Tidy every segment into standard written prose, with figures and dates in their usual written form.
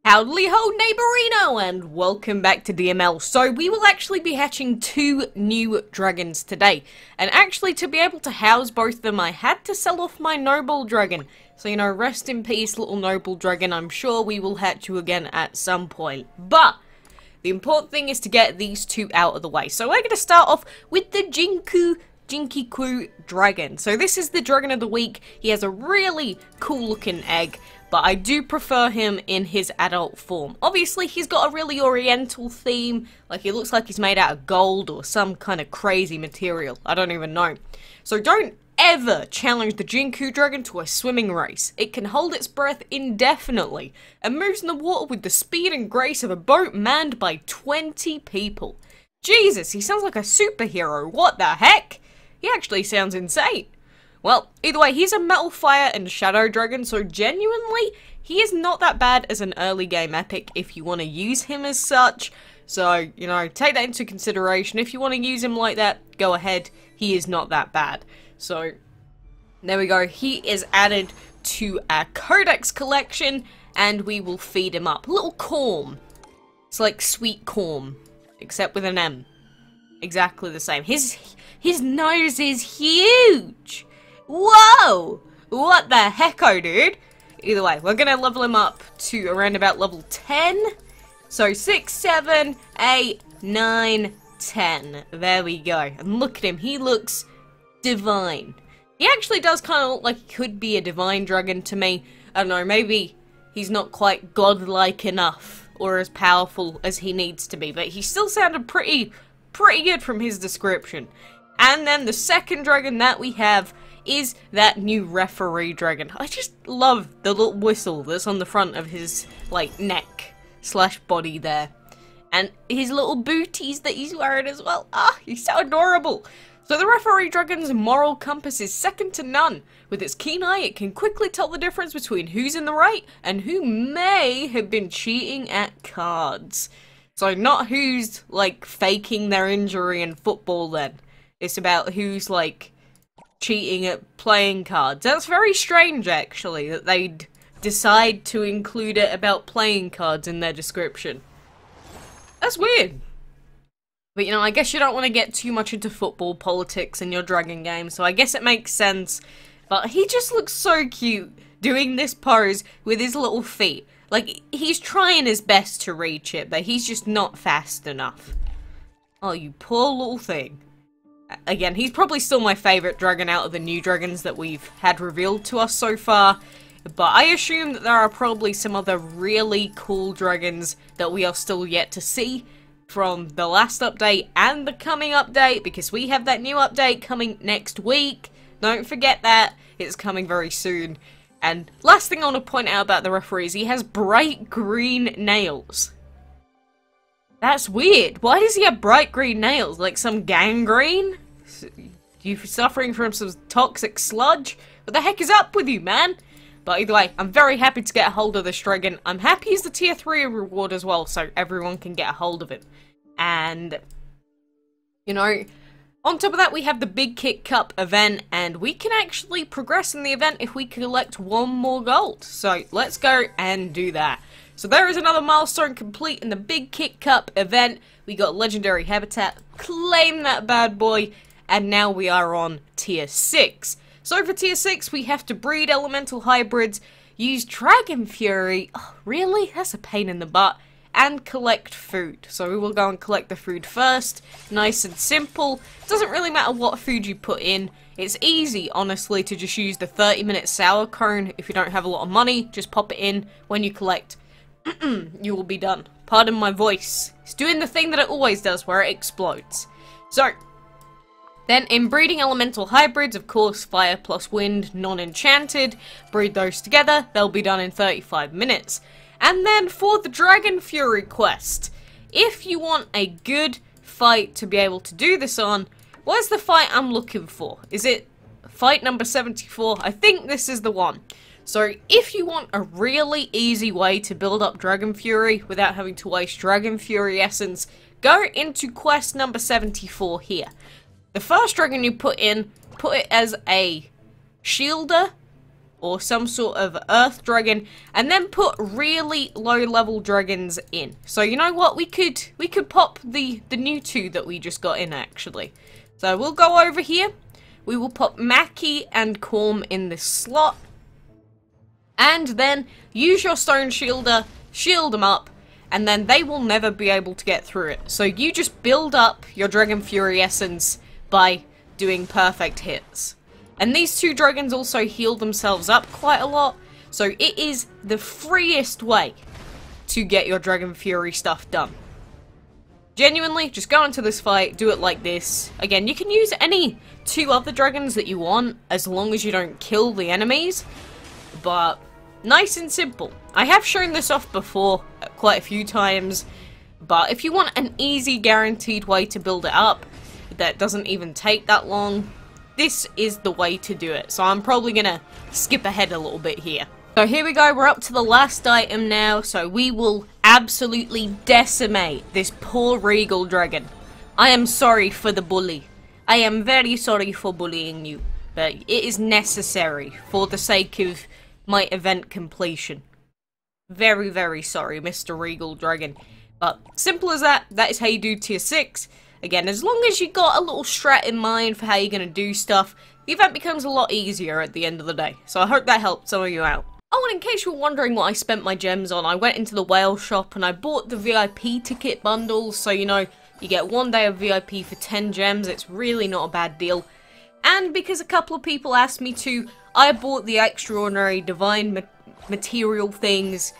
Howdy ho, neighborino, and welcome back to DML. So we will actually be hatching 2 new dragons today. And actually, to be able to house both of them, I had to sell off my noble dragon. So, you know, rest in peace, little noble dragon. I'm sure we will hatch you again at some point. But the important thing is to get these 2 out of the way. So we're going to start off with the Jinqiu dragon. So this is the dragon of the week. He has a really cool looking egg, but I do prefer him in his adult form. Obviously, he's got a really oriental theme, like he looks like he's made out of gold or some kind of crazy material. I don't even know. So don't ever challenge the Jinqiu dragon to a swimming race. It can hold its breath indefinitely and moves in the water with the speed and grace of a boat manned by 20 people. Jesus, he sounds like a superhero. What the heck? He actually sounds insane. Well, either way, he's a metal, fire, and shadow dragon, so genuinely, he is not that bad as an early game epic if you want to use him as such. So, you know, take that into consideration. If you want to use him like that, go ahead. He is not that bad. So, there we go. He is added to our codex collection, and we will feed him up. Little corm. It's like sweet corm, except with an M. Exactly the same. His nose is huge. Whoa! What the hecko, dude? Either way, we're gonna level him up to around about level 10. So 6, 7, 8, 9, 10. There we go. And look at him. He looks divine. He actually does kind of look like he could be a divine dragon to me. I don't know, maybe he's not quite godlike enough or as powerful as he needs to be, but he still sounded pretty good from his description. And then the second dragon that we have is that new referee dragon. I just love the little whistle that's on the front of his, like, neck slash body there. And his little booties that he's wearing as well. Ah, he's so adorable. So the referee dragon's moral compass is second to none. With its keen eye, it can quickly tell the difference between who's in the right and who may have been cheating at cards. So not who's, like, faking their injury in football then. It's about who's, like, cheating at playing cards. That's very strange, actually, that they'd decide to include it about playing cards in their description. That's weird. But, you know, I guess you don't want to get too much into football politics in your dragon game, so I guess it makes sense. But he just looks so cute doing this pose with his little feet. Like, he's trying his best to reach it, but he's just not fast enough. Oh, you poor little thing. Again, he's probably still my favourite dragon out of the new dragons that we've had revealed to us so far. But I assume that there are probably some other really cool dragons that we are still yet to see from the last update and the coming update, because we have that new update coming next week. Don't forget that. It's coming very soon. And last thing I want to point out about the referee is he has bright green nails. That's weird. Why does he have bright green nails? Like some gangrene? You suffering from some toxic sludge? What the heck is up with you, man? But either way, I'm very happy to get a hold of this dragon. I'm happy he's the tier 3 reward as well, so everyone can get a hold of him. And, you know, on top of that, we have the Big Kick Cup event, and we can actually progress in the event if we collect 1 more gold. So let's go and do that. So there is another milestone complete in the Big Kick Cup event. We got Legendary Habitat, claim that bad boy, and now we are on tier 6. So for tier 6, we have to breed elemental hybrids, use Dragon Fury, oh, really? That's a pain in the butt, and collect food. So we will go and collect the food first, nice and simple. It doesn't really matter what food you put in. It's easy, honestly, to just use the 30-minute sour cone. If you don't have a lot of money, just pop it in. When you collect, you will be done. Pardon my voice. It's doing the thing that it always does, where it explodes. So, then in breeding elemental hybrids, of course, fire plus wind, non-enchanted. Breed those together, they'll be done in 35 minutes. And then for the Dragon Fury quest, if you want a good fight to be able to do this on, where's the fight I'm looking for? Is it fight number 74? I think this is the one. So if you want a really easy way to build up Dragon Fury without having to waste Dragon Fury essence, go into quest number 74 here. The first dragon you put in, put it as a shielder or some sort of earth dragon, and then put really low level dragons in. So you know what, we could pop the new two that we just got in actually. So we'll go over here, we will pop Maki and Corm in this slot, and then use your stone shielder, shield them up, and then they will never be able to get through it. So you just build up your Dragon Fury Essence by doing perfect hits. And these two dragons also heal themselves up quite a lot, so it is the freest way to get your Dragon Fury stuff done. Genuinely, just go into this fight, do it like this. Again, you can use any two other dragons that you want, as long as you don't kill the enemies, but nice and simple. I have shown this off before quite a few times, but if you want an easy guaranteed way to build it up that doesn't even take that long, this is the way to do it. So I'm probably gonna skip ahead a little bit here. So here we go, we're up to the last item now, so we will absolutely decimate this poor regal dragon. I am sorry for the bully. I am very sorry for bullying you, but it is necessary for the sake of my event completion. Very, very sorry, Mr. Regal Dragon. But simple as that, that is how you do tier 6. Again, as long as you got a little strat in mind for how you're going to do stuff, the event becomes a lot easier at the end of the day. So I hope that helped some of you out. Oh, and in case you're wondering what I spent my gems on, I went into the whale shop and I bought the VIP ticket bundles. So, you know, you get 1 day of VIP for 10 gems. It's really not a bad deal. And because a couple of people asked me to, I bought the extraordinary divine material things.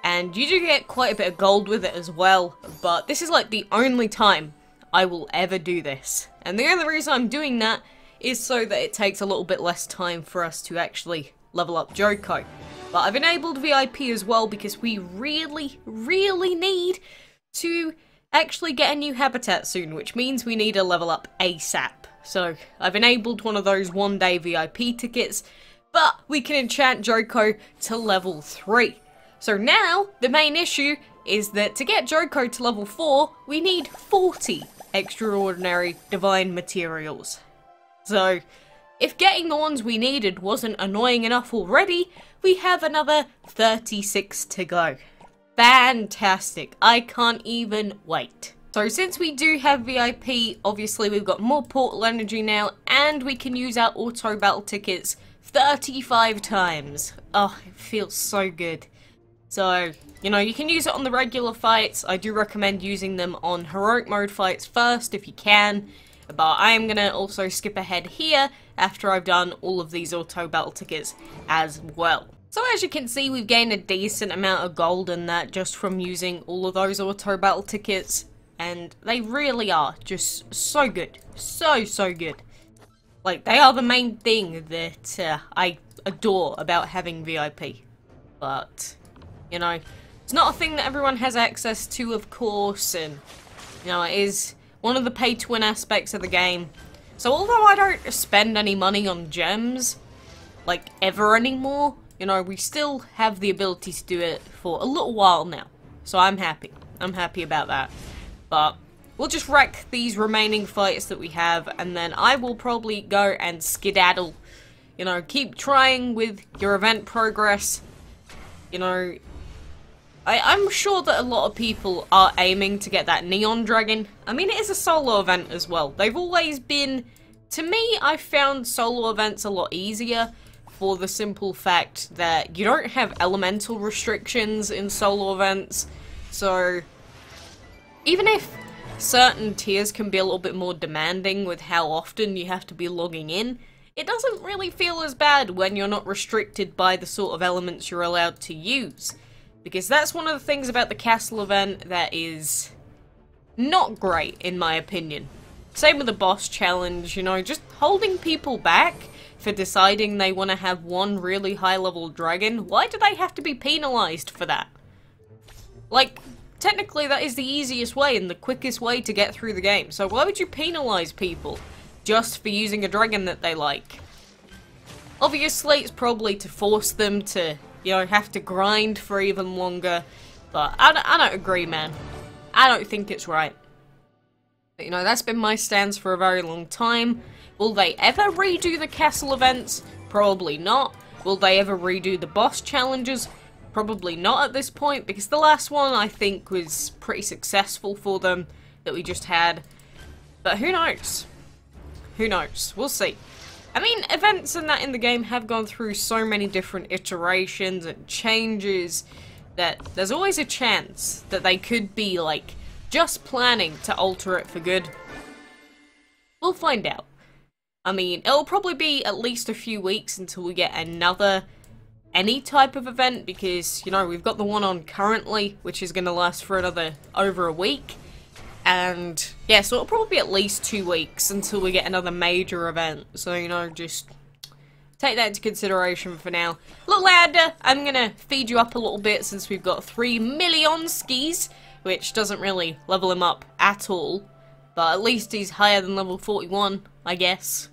And you do get quite a bit of gold with it as well. But this is like the only time I will ever do this. And the only reason I'm doing that is so that it takes a little bit less time for us to actually level up Joko. But I've enabled VIP as well because we really, really need to actually get a new habitat soon, which means we need to level up ASAP. So I've enabled one of those 1 day VIP tickets, but we can enchant Joko to level 3. So now the main issue is that to get Joko to level 4, we need 40 extraordinary divine materials. So if getting the ones we needed wasn't annoying enough already, we have another 36 to go. Fantastic. I can't even wait. So since we do have VIP, obviously we've got more portal energy now, and we can use our auto battle tickets 35 times. Oh, it feels so good. So, you know, you can use it on the regular fights. I do recommend using them on heroic mode fights first if you can. But I am going to also skip ahead here after I've done all of these auto battle tickets as well. So as you can see, we've gained a decent amount of gold in that just from using all of those auto battle tickets. And they really are just so good. So, so good. Like, they are the main thing that I adore about having VIP. But, you know, it's not a thing that everyone has access to, of course. And, you know, it is one of the pay-to-win aspects of the game. So although I don't spend any money on gems, like, ever anymore, you know, we still have the ability to do it for a little while now. So I'm happy. I'm happy about that. But we'll just wreck these remaining fights that we have, and then I will probably go and skedaddle. You know, keep trying with your event progress. You know, I'm sure that a lot of people are aiming to get that Neon Dragon. I mean, it is a solo event as well. They've always been... To me, I found solo events a lot easier for the simple fact that you don't have elemental restrictions in solo events. So, even if certain tiers can be a little bit more demanding with how often you have to be logging in, it doesn't really feel as bad when you're not restricted by the sort of elements you're allowed to use. Because that's one of the things about the castle event that is not great, in my opinion. Same with the boss challenge, you know, just holding people back for deciding they want to have one really high level dragon. Why do they have to be penalized for that? Like, technically that is the easiest way and the quickest way to get through the game. So why would you penalize people just for using a dragon that they like? Obviously, it's probably to force them to, you know, have to grind for even longer. But I don't agree, man. I don't think it's right. But, you know, that's been my stance for a very long time. Will they ever redo the castle events? Probably not. Will they ever redo the boss challenges? Probably not at this point, because the last one I think was pretty successful for them that we just had. But who knows? Who knows? We'll see. I mean, events and that in the game have gone through so many different iterations and changes that there's always a chance that they could be, like, just planning to alter it for good. We'll find out. I mean, it'll probably be at least a few weeks until we get any type of event, because, you know, we've got the one on currently, which is going to last for over a week. And, yeah, so it'll probably be at least 2 weeks until we get another major event. So, you know, just take that into consideration for now. Little Adder, I'm going to feed you up a little bit since we've got 3 million skis, which doesn't really level him up at all. But at least he's higher than level 41, I guess.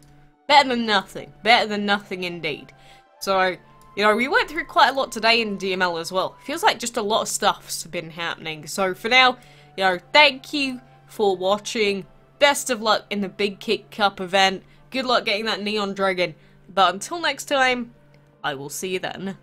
Better than nothing. Better than nothing indeed. So, you know, we went through quite a lot today in DML as well. Feels like just a lot of stuff's been happening. So for now, you know, thank you for watching. Best of luck in the Big Kick Cup event. Good luck getting that Neon Dragon. But until next time, I will see you then.